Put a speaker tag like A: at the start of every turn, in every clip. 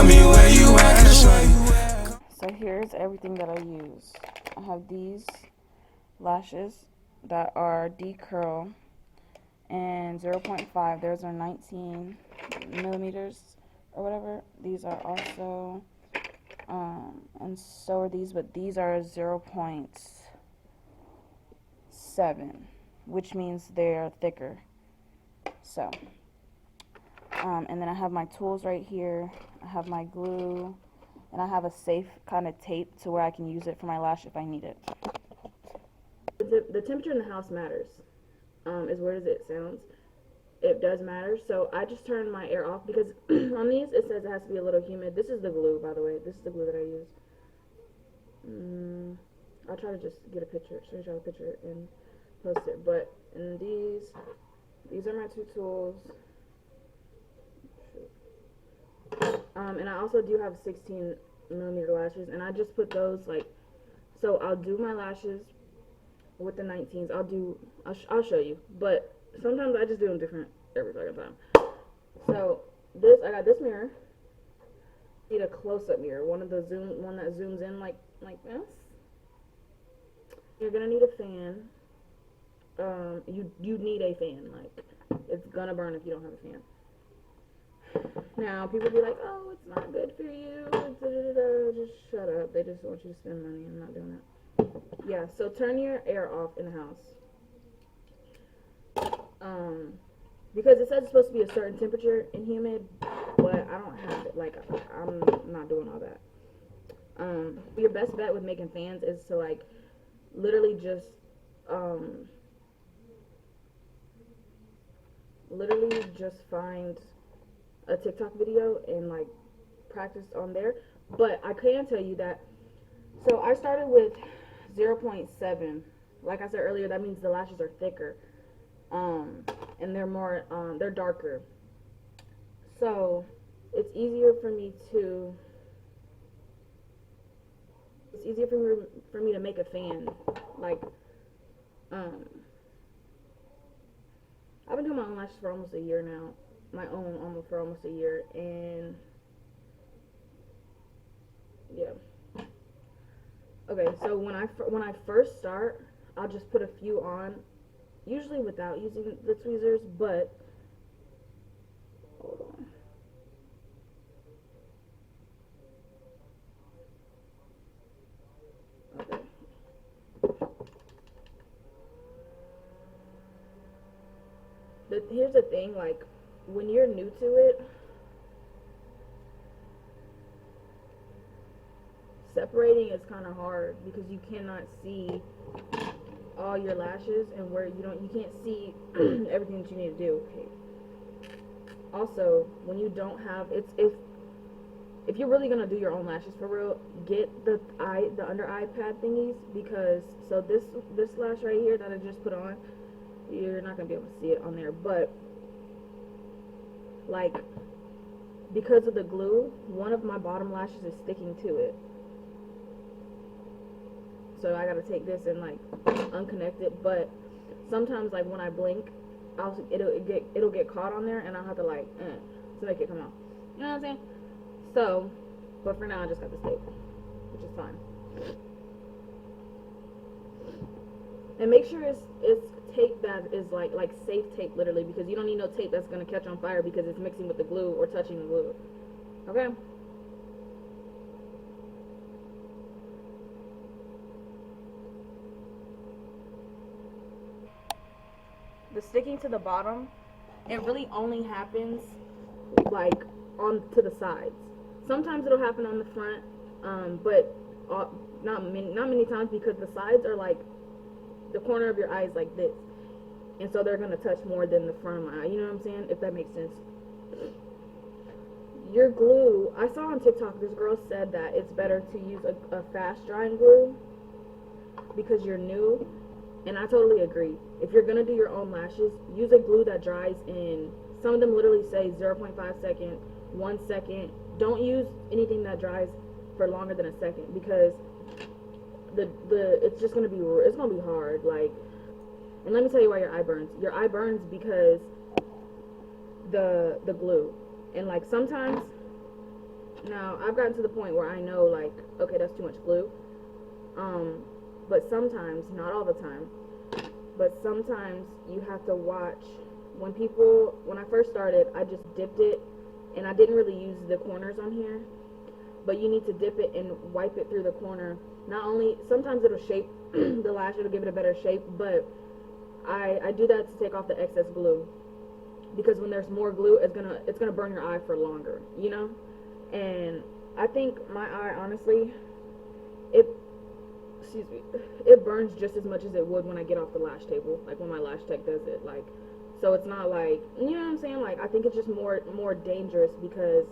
A: tell me where you at, show you.
B: So here's everything that I use. I have these lashes that are D-curl and 0.5. Theirs are 19 millimeters or whatever. These are also, and so are these, but these are 0.7, which means they're thicker. So, and then I have my tools right here. I have my glue, and I have a safe kind of tape to where I can use it for my lash if I need it. The temperature in the house matters. As weird as it sounds, it does matter. So I just turned my air off because on these it says it has to be a little humid. This is the glue, by the way. This is the glue that I use. I'll try to just get a picture, screenshot a picture, and post it. But in these are my two tools. And I also do have 16 millimeter lashes, and I just put those like, so I'll do my lashes with the 19s. I'll show you, but sometimes I just do them different every second time. So I got this mirror. I need a close-up mirror, one that zooms in like this. You're gonna need a fan. You need a fan. Like, it's gonna burn if you don't have a fan. Now, people be like, oh, it's not good for you. Just shut up. They just want you to spend money. I'm not doing that. Yeah, so turn your air off in the house. Because it says it's supposed to be a certain temperature in humid, but I don't have it. Like, I'm not doing all that. Your best bet with making fans is to, like, literally just find a TikTok video and like practice on there. But I can tell you that, so I started with 0.7. Like I said earlier, that means the lashes are thicker, and they're more they're darker, so it's easier for me to make a fan. Like, I've been doing my own lashes for almost a year now. For almost a year, and yeah. Okay, so when I first start, I'll just put a few on, usually without using the tweezers, but hold on. Okay. Here's the thing, like, when you're new to it, separating is kind of hard because you cannot see all your lashes, and where you can't see everything that you need to do. Okay. Also, when you don't have, if you're really gonna do your own lashes for real, get the under eye pad thingies, because so this lash right here that I just put on, you're not gonna be able to see it on there, but like, because of the glue, one of my bottom lashes is sticking to it. So I gotta take this and like unconnect it. But sometimes, like, when I blink, it'll get caught on there, and I'll have to like to make it come out. You know what I'm saying? So, but for now I just got this tape, which is fine. And make sure it's tape that is like safe tape, literally, because you don't need no tape that's gonna catch on fire because it's mixing with the glue or touching the glue. Okay? The sticking to the bottom, it really only happens like on to the sides. Sometimes it'll happen on the front, but not many times, because the sides are like the corner of your eye is like this, and so they're gonna touch more than the front of my eye. You know what I'm saying? If that makes sense. Your glue, I saw on TikTok, this girl said that it's better to use a fast drying glue because you're new, and I totally agree. If you're gonna do your own lashes, use a glue that dries in, some of them literally say 0.5 second, 1 second. Don't use anything that dries for longer than a second, because it's just gonna be hard. Like, and let me tell you why your eye burns. Your eye burns because the glue. And like, sometimes Now, I've gotten to the point where I know, like, okay, that's too much glue. But sometimes, not all the time, but sometimes you have to watch. When I first started, I just dipped it, and I didn't really use the corners on here, but you need to dip it and wipe it through the corner. Not only, sometimes it'll shape the lash, it'll give it a better shape, but I do that to take off the excess glue, because when there's more glue, it's gonna burn your eye for longer, you know? And I think my eye, honestly, it it burns just as much as it would when I get off the lash table, like when my lash tech does it. Like, so it's not like, you know what I'm saying? Like, I think it's just more dangerous because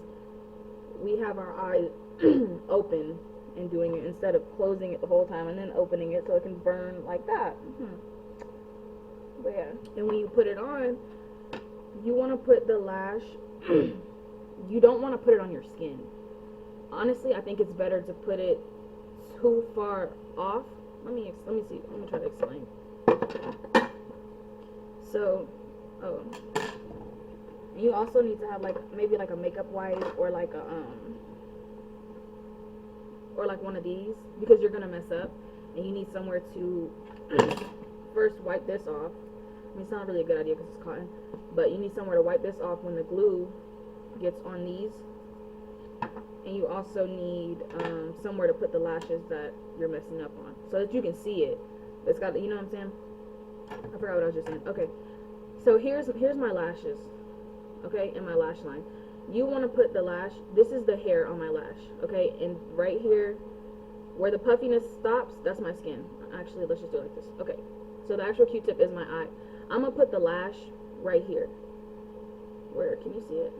B: we have our eye open and doing it instead of closing it the whole time and then opening it so it can burn like that. But yeah, and when you put it on, you want to put the lash, you don't want to put it on your skin. Honestly, I think it's better to put it too far off. Let me see. Let me try to explain. So, you also need to have like maybe like a makeup wipe or like a or like one of these, because you're gonna mess up and you need somewhere to first wipe this off. I mean, it's not really a good idea because it's cotton, but you need somewhere to wipe this off when the glue gets on these. And you also need somewhere to put the lashes that you're messing up on, so that you can see it. It's got, you know what I'm saying? I forgot what I was just saying. Okay, so here's my lashes, okay, and my lash line. You want to put the lash, this is the hair on my lash, okay, and right here, where the puffiness stops, that's my skin. Actually, let's just do it like this. Okay, so the actual Q-tip is my eye. I'm going to put the lash right here. Where, can you see it?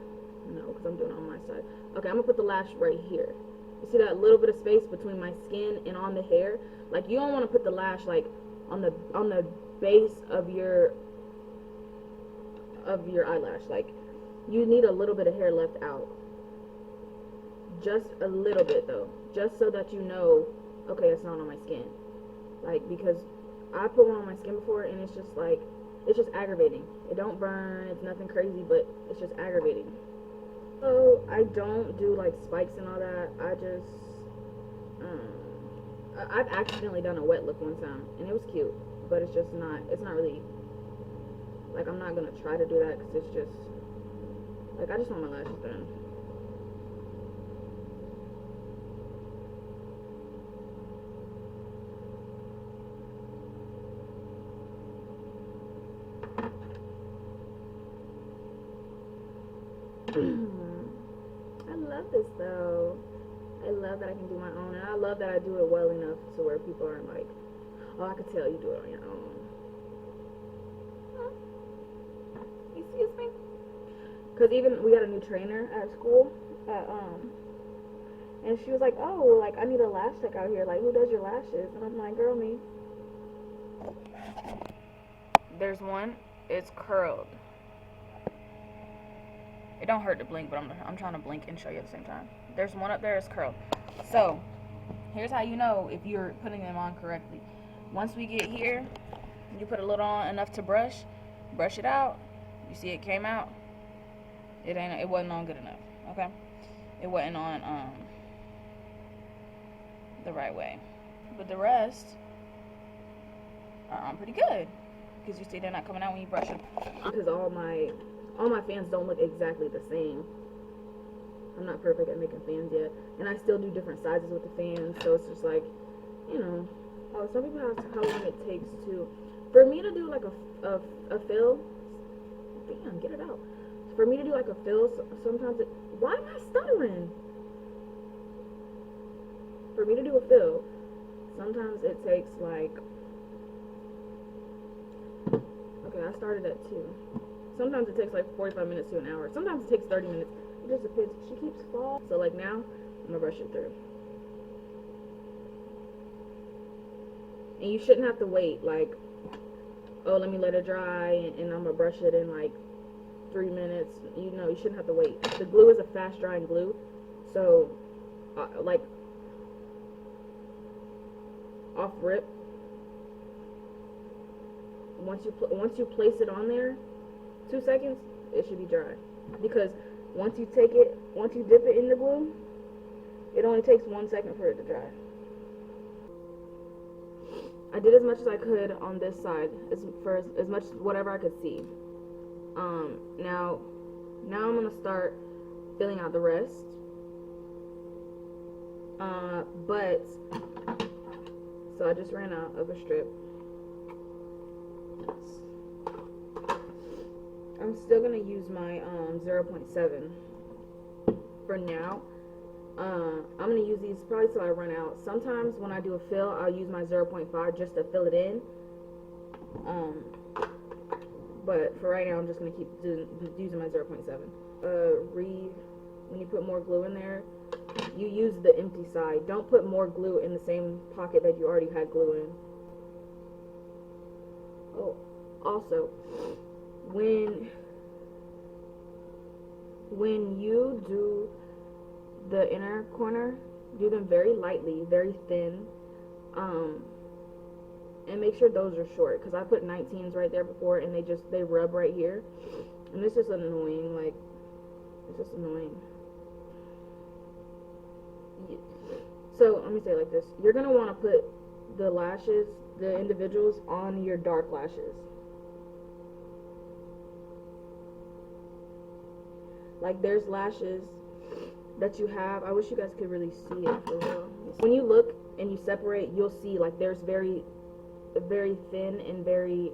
B: No, because I'm doing it on my side. Okay, I'm going to put the lash right here. You see that little bit of space between my skin and on the hair? Like, you don't want to put the lash, like, on the base of your eyelash. Like, you need a little bit of hair left out. Just a little bit, though. Just so that you know, okay, it's not on my skin. Like, because I put one on my skin before, and it's just, like, it's just aggravating. It don't burn, it's nothing crazy, but it's just aggravating. So I don't do like spikes and all that. I just I've accidentally done a wet look one time and it was cute, but it's not really, like, I'm not gonna try to do that because it's just like, I just want my lashes done. I love this though. I love that I can do my own, and I love that I do it well enough to where people aren't like, oh, I could tell you do it on your own. Excuse me? Because even we got a new trainer at school, and she was like, oh, like, I need a lash tech out here. Like, who does your lashes? And I'm like, girl, me. There's one. It's curled. It don't hurt to blink, but I'm trying to blink and show you at the same time. There's one up there, it's curled. So, here's how you know if you're putting them on correctly. Once we get here, you put a little on enough to brush it out. You see it came out. It wasn't on good enough, okay? It wasn't on the right way. But the rest are on pretty good, because you see they're not coming out when you brush them. Because all my fans don't look exactly the same. I'm not perfect at making fans yet, and I still do different sizes with the fans, so it's just like, you know. Oh, some people ask how long it takes for me to do like a fill. Damn, get it out. For me to do like a fill, sometimes why am I stuttering? For me to do a fill, sometimes it takes like, okay, I started at 2. Sometimes it takes like 45 minutes to an hour. Sometimes it takes 30 minutes. It just depends. She keeps falling. So like now, I'm gonna brush it through. And you shouldn't have to wait like, oh, let me let it dry and I'm gonna brush it in like 3 minutes. You know, you shouldn't have to wait. The glue is a fast drying glue. So like off rip, once you place it on there, 2 seconds, it should be dry. Because once you dip it in the glue, It only takes 1 second for it to dry. I did as much as I could on this side, as much whatever I could see. Now I'm gonna start filling out the rest. But so I just ran out of a strip. I'm still gonna use my 0.7 for now. I'm gonna use these probably till I run out. Sometimes when I do a fill, I'll use my 0.5 just to fill it in. But for right now, I'm just gonna keep using my 0.7. When you put more glue in there, you use the empty side. Don't put more glue in the same pocket that you already had glue in. Oh, also, when you do the inner corner, do them very lightly, very thin, and make sure those are short, because I put 19s right there before and they rub right here, and it's just annoying. Like, it's just annoying. So let me say it like this: you're gonna want to put the lashes, the individuals, on your dark lashes. Like, there's lashes that you have. I wish you guys could really see it for real. When you look and you separate, you'll see like there's very thin and very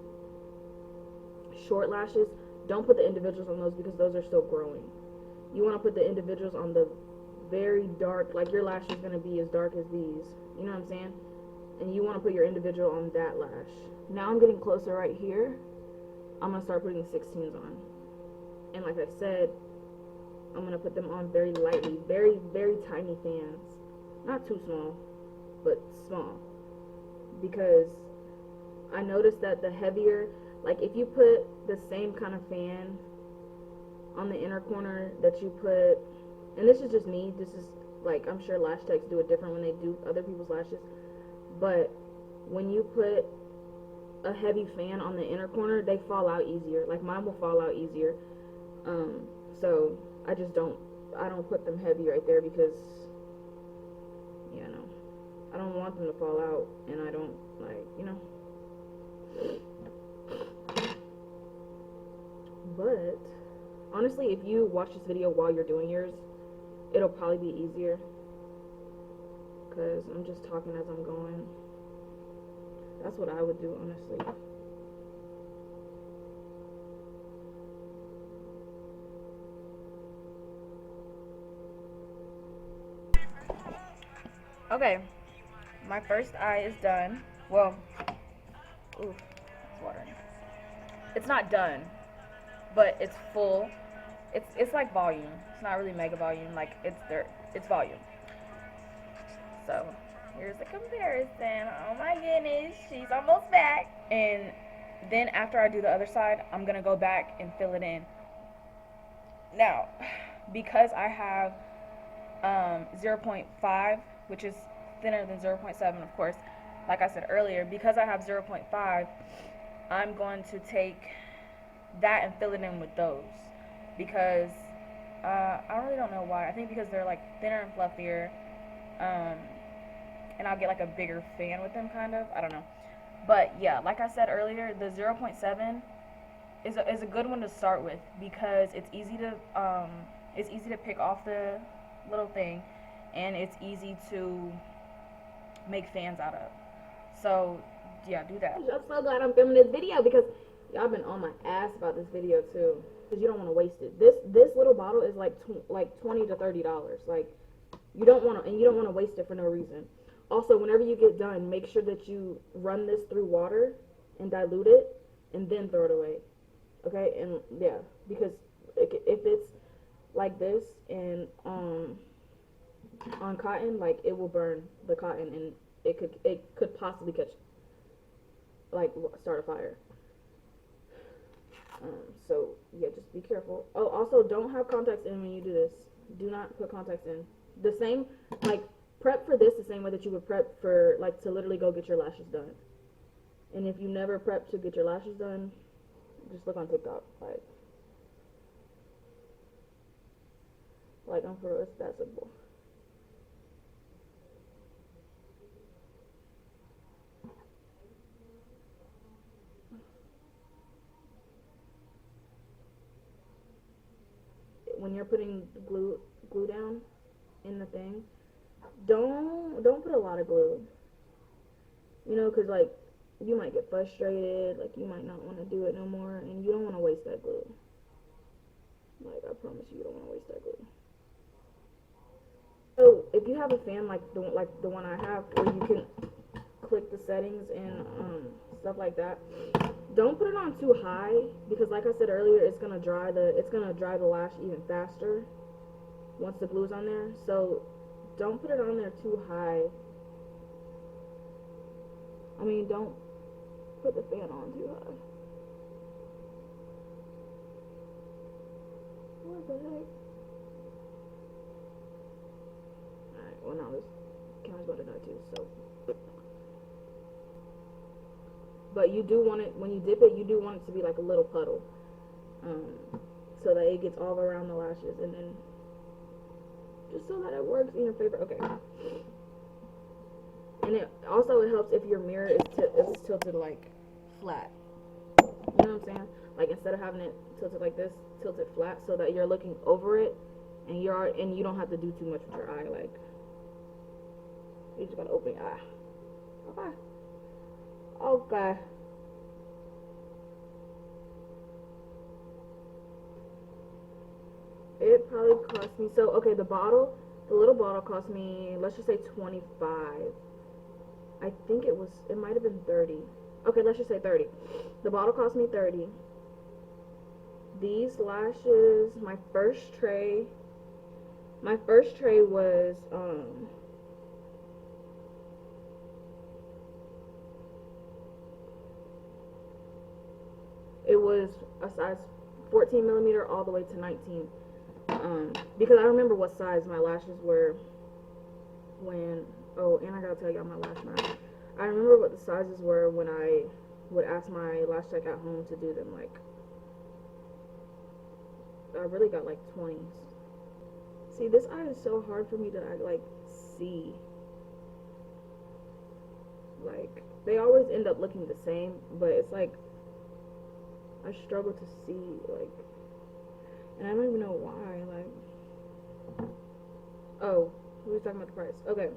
B: short lashes. Don't put the individuals on those because those are still growing. You want to put the individuals on the very dark, like your lash is going to be as dark as these, you know what I'm saying? And you want to put your individual on that lash. Now I'm getting closer right here. I'm going to start putting the 16s on. And like I said, I'm going to put them on very lightly, very, very tiny fans. Not too small, but small. Because I noticed that the heavier, like if you put the same kind of fan on the inner corner that you put, and this is just me, this is like, I'm sure lash techs do it different when they do other people's lashes, but when you put a heavy fan on the inner corner, they fall out easier. Like mine will fall out easier. So I don't put them heavy right there because, you know, I don't want them to fall out, and I don't, like, you know. But honestly, if you watch this video while you're doing yours, it'll probably be easier, because I'm just talking as I'm going. That's what I would do, honestly. Okay, my first eye is done. Well, ooh, it's watering. It's not done, but it's full. It's like volume. It's not really mega volume. Like, it's volume. So here's the comparison. Oh my goodness, she's almost back. And then after I do the other side, I'm gonna go back and fill it in. Now, because I have 0.5, which is thinner than 0.7, of course, like I said earlier, because I have 0.5, I'm going to take that and fill it in with those, because I really don't know why. I think because they're like thinner and fluffier, and I'll get like a bigger fan with them, kind of. I don't know. But yeah, like I said earlier, the 0.7 is a good one to start with, because it's easy to pick off the little thing, and it's easy to make fans out of. So yeah, do that. I'm so glad I'm filming this video, because y'all been on my ass about this video too, because you don't want to waste it. This little bottle is like $20 to $30. Like, you don't want to waste it for no reason. Also, whenever you get done, make sure that you run this through water and dilute it, and then throw it away. Okay? And yeah, because if it's like this and on cotton, like, it will burn the cotton, and it could possibly catch, like, start a fire. So yeah, just be careful. Oh, also, don't have contacts in when you do this. Do not put contacts in. The same, like, prep for this the same way that you would prep for, like, to literally go get your lashes done. And if you never prep to get your lashes done, just look on TikTok. Like, I'm for real, it's that simple. you're putting the glue down in the thing, don't put a lot of glue. You know, because, like, you might get frustrated, like, you might not want to do it no more, and you don't want to waste that glue. Like, I promise you don't want to waste that glue. So, if you have a fan like the one I have, where you can click the settings and stuff like that, don't put it on too high, because like I said earlier, it's gonna dry the lash even faster once the glue's on there. So don't put it on there too high. I mean, don't put the fan on too high. What the heck? Alright, well now this camera's about to die too, so. But you do want it, when you dip it, you do want it to be like a little puddle. So that it gets all around the lashes, and then just so that it works in your favor. Okay. And it helps if your mirror is tilted like flat. You know what I'm saying? Like, instead of having it tilted like this, tilt it flat so that you're looking over it, and you don't have to do too much with your eye. Like, you just gotta open your eye. Okay. Okay. It probably cost me, so okay, the little bottle cost me, let's just say 25. I think it might have been 30. Okay, let's just say 30. The bottle cost me 30. These lashes, my first tray was it was a size 14 millimeter all the way to 19. Because I remember what size my lashes were when, oh, and I gotta tell y'all my lash mask. I remember what the sizes were when I would ask my lash tech at home to do them. Like, I really got like 20s. See, this eye is so hard for me to like see. Like, they always end up looking the same, but it's like I struggle to see, like, and I don't even know why. Like, oh, we were talking about the price. Okay,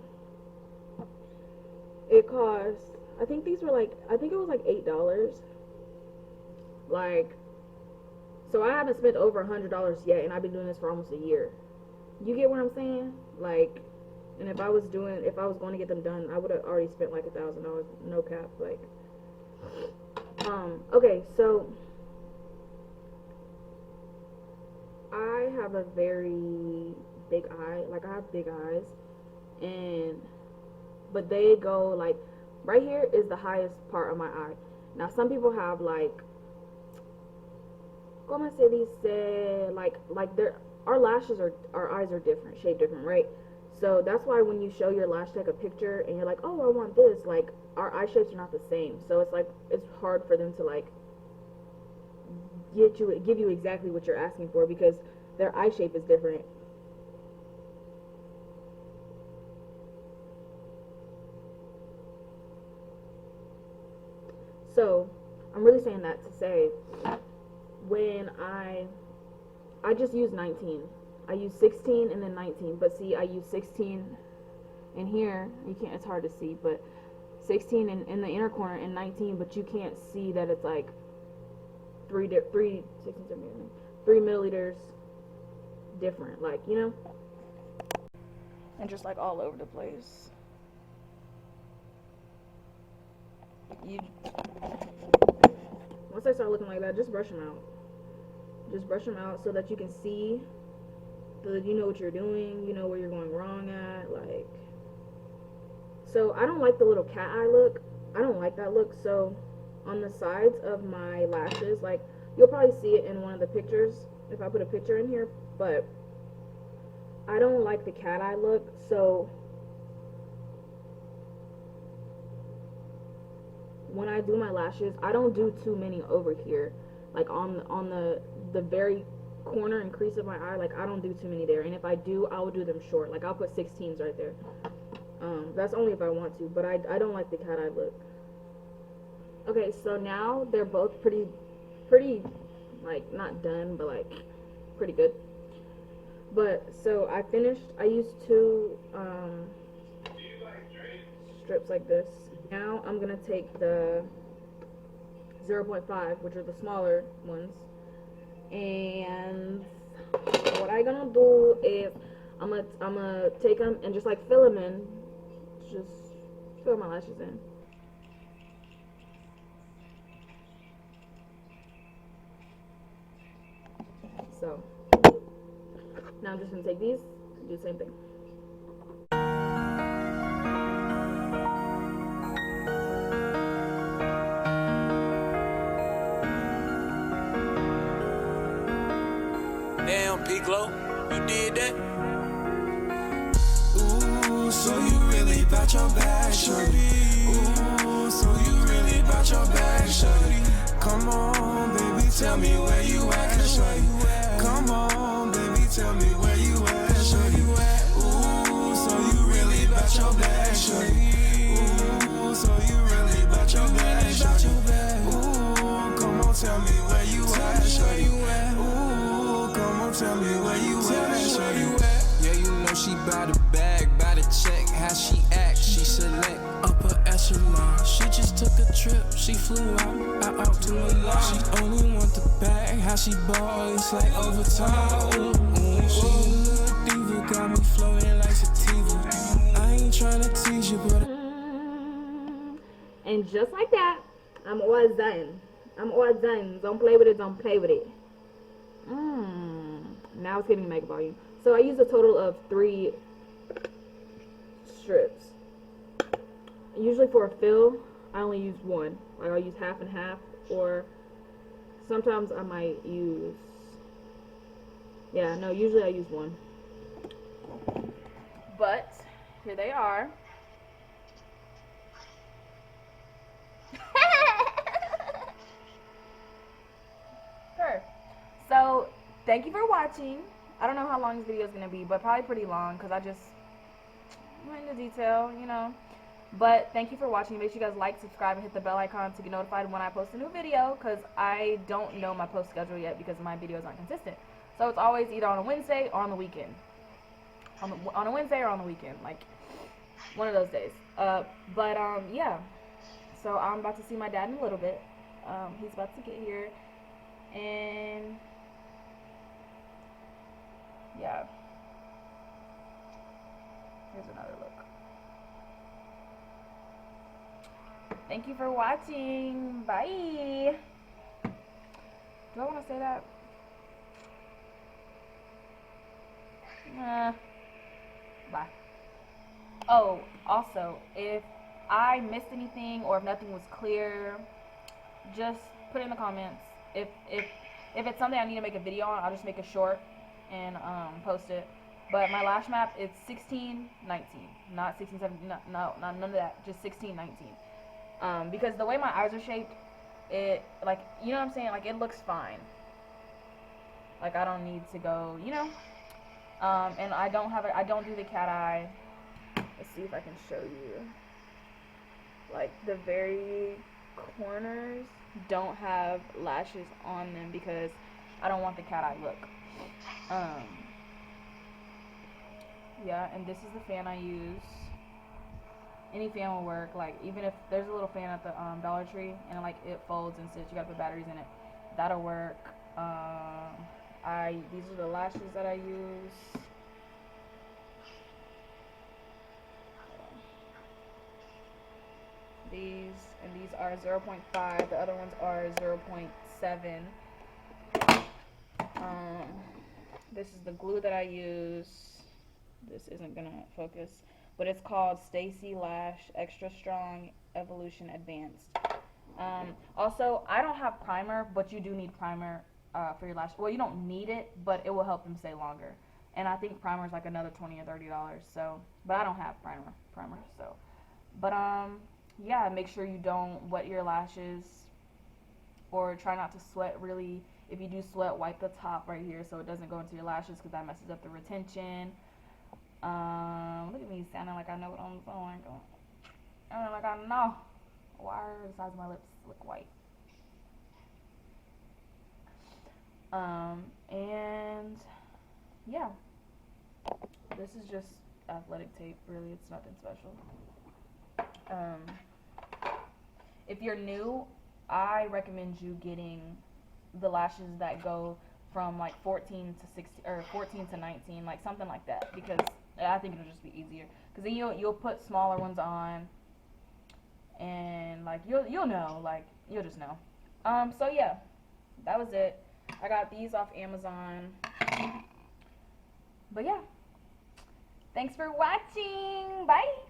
B: it cost, I think these were like, I think it was like $8. Like, so I haven't spent over $100 yet, and I've been doing this for almost a year. You get what I'm saying? Like, and if I was going to get them done, I would have already spent like $1,000, no cap. Like, okay, so I have a very big eye. Like, I have big eyes, but they go like, right here is the highest part of my eye. Now, some people have like, como se dice, like our lashes our eyes are different, shaped different, right? So that's why when you show your lash tech a picture and you're like, oh, I want this, like, our eye shapes are not the same. So it's like, it's hard for them to like give you exactly what you're asking for, because their eye shape is different. So I'm really saying that to say, when I just use 19. I use 16 and then 19, but see, I use 16 in here, you can't, it's hard to see, but 16 in the inner corner and 19, but you can't see that it's like 3 milliliters different, like, you know, and just like all over the place. Once I start looking like that, just brush them out. Just brush them out so that you can see, so that you know what you're doing, you know where you're going wrong at. Like, so I don't like the little cat eye look. I don't like that look. So on the sides of my lashes, like, you'll probably see it in one of the pictures if I put a picture in here, but I don't like the cat eye look. So when I do my lashes, I don't do too many over here, like on the very corner and crease of my eye. Like, I don't do too many there, and if I do, I will do them short. Like, I'll put 16s right there. That's only if I want to, but I don't like the cat eye look. Okay, so now they're both pretty, like, not done, but like pretty good. But so I finished. I used two strips like this. Now I'm gonna take the 0.5, which are the smaller ones, and what I gonna do is I'm gonna take them and just like fill them in, just fill my lashes in. So now I'm just gonna take these and do the same thing.
A: Damn, Piccolo, you did that? Ooh, so you really bout your bag, shorty. Ooh, so you really bout your bag, shorty. Come on, baby, tell me where you at, shorty. Come on, baby, tell me where you at, shorty. Ooh, so you really bout your bag, shorty. Ooh, so you really bout your bag, shorty. Ooh, come on, tell me where you at, shorty. Ooh, come on, tell me where you at, shorty. Yeah, you know she by the bag, by the check, how she act, she select upper echelon. She just took a trip, she flew out to Milan. She only want the bag, how she ball, it's like overtime. She a little diva, got me floating like sativa. I ain't tryna tease you, but
B: And just like that, I'm all done. I'm all done. Don't play with it, don't play with it. Now it's getting makeup volume. So I use a total of 3 strips. Usually for a fill, I only use 1. Like I'll use half and half, or sometimes I might use, usually I use 1. But here they are. Sure. So thank you for watching. I don't know how long this video is gonna be, but probably pretty long because I just went into detail, you know. But thank you for watching. Make sure you guys like, subscribe, and hit the bell icon to get notified when I post a new video, because I don't know my post schedule yet because my videos aren't consistent. So it's always either on a Wednesday or on the weekend. On a Wednesday or on the weekend, like one of those days. Yeah. So I'm about to see my dad in a little bit. He's about to get here, and yeah. Here's another look. Thank you for watching. Bye. Do I want to say that? Bye. Oh, also, if I missed anything or if nothing was clear, just put it in the comments. If it's something I need to make a video on, I'll just make a short and post it. But my lash map is 1619, not 1617. No, none of that. Just 1619. Because the way my eyes are shaped, it, like, you know what I'm saying? Like, it looks fine. Like, I don't need to go, you know? And I don't do the cat eye. Let's see if I can show you. Like, the very corners don't have lashes on them because I don't want the cat eye look. Yeah, and this is the fan I use. Any fan will work. Like, even if there's a little fan at the Dollar Tree and like it folds and sits, you gotta put batteries in it. That'll work. These are the lashes that I use. These are 0.5. The other ones are 0.7. This is the glue that I use. This isn't gonna focus, but it's called Stacy Lash Extra Strong Evolution Advanced. Also, I don't have primer, but you do need primer for your lash. Well, you don't need it, but it will help them stay longer. And I think primer is like another $20 or $30. So, but I don't have primer. So, but yeah, make sure you don't wet your lashes, or try not to sweat really. If you do sweat, wipe the top right here so it doesn't go into your lashes, because that messes up the retention. Look at me sounding like I know what I'm doing. Like I know. Why are the sides of my lips look white? And yeah, This is just athletic tape, really. It's nothing special. If you're new, I recommend you getting the lashes that go from like 14 to 16 or 14 to 19, like something like that, because I think it'll just be easier. Because then you'll put smaller ones on, and like you'll know, like you'll just know. So yeah, that was it. I got these off Amazon. But yeah, thanks for watching. Bye.